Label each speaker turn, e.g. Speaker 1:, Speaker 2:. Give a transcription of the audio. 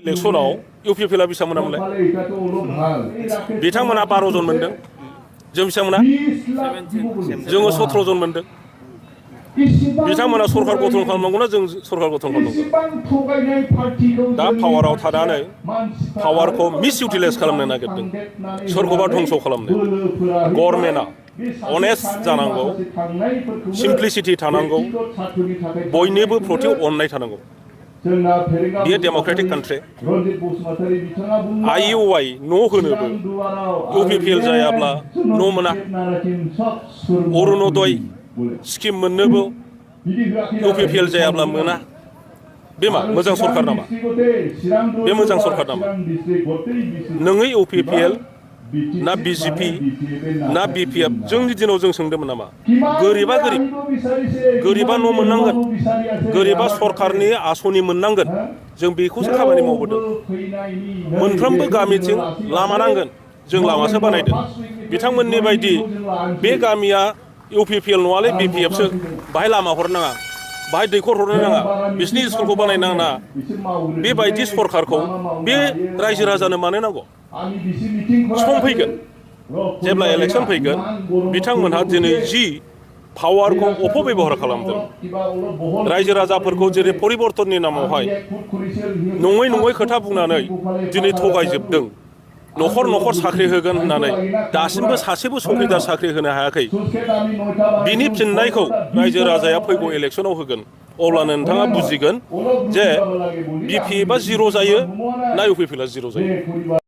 Speaker 1: इलेक्शनाव इउपिपिएलआ बेसेबां मोनामोनलाय बिथांमोना 12 जन मोनदों जों बेसेबां मोना जोङो 17 जन मोनदों बिथांमोना सरकार गठन खालामनांगौना जों सरकार गठन खालामनांगौ दा पावाराव थानानै पावारखौ मिस इउटिलाइज खालामनो नागिरदों सोरखौबा धंस खालामनो गभर्नमेन्टआ अनेस्ट जानांगौ सिम्प्लिसिटि थानांगौ बयनिबो प्रति अननाय थानांगौ बेयो डेम'क्रेटिक कान्ट्रि आइइउआइ न' होनोबो इउपिपिएल जायाब्ला न' मोना अरुणोदय स्किम मोननोबो इउपिपिएल जायाब्ला मोना बे मा मोजां सरकार नामा बे मोजां सरकार नामा नोङो इउपिपिएल ना बिजेपि ना बिपिएफ जोंनि दिनाव जों सोंदोंमोन नामा गोरिबा गोरिब गोरिबा न' मोननांगोन गोरिबा सरकारनि आसनि मोननांगोन जों बेखौसो खामानि मावबोदों मोनफ्रोमबो गामिथिं लामा नांगोन जों लामासो बानायदों बिथांमोननि बायदि बे गामिया इउपिपिएल नङालै बिपिएफसो बाहाय लामा हरनाङा बाहाय दैखर हरनो नाङा बिसिनि स्कुलखौ बानायनाङा बेबायदि सरकारखौ बे रायजो राजानो मानो नांगौ सम फैगोन जेब्ला इलेक्सन फैगोन बिथांमोनहा दिनै जि पावारखौ अपबेबहार खालामदों रायजो राजाफोरखौ जेरै परिबर्तननि नामावहाय नङै नङै खोथा बुंनानै दिनै थगायजोबदों न'खर न'खर साख्रि होगोन होननानै दासिमबो सासेबो चौकिदार साख्रि होनो हायाखै बिनि फिननायखौ रायजो राजाया फैगौ इलेक्सनाव होगोन अब्लानो नोंथाङा बुजिगोन जे बिपिएफआ 0 जायो ना इउपिपिएलआ 0 जायो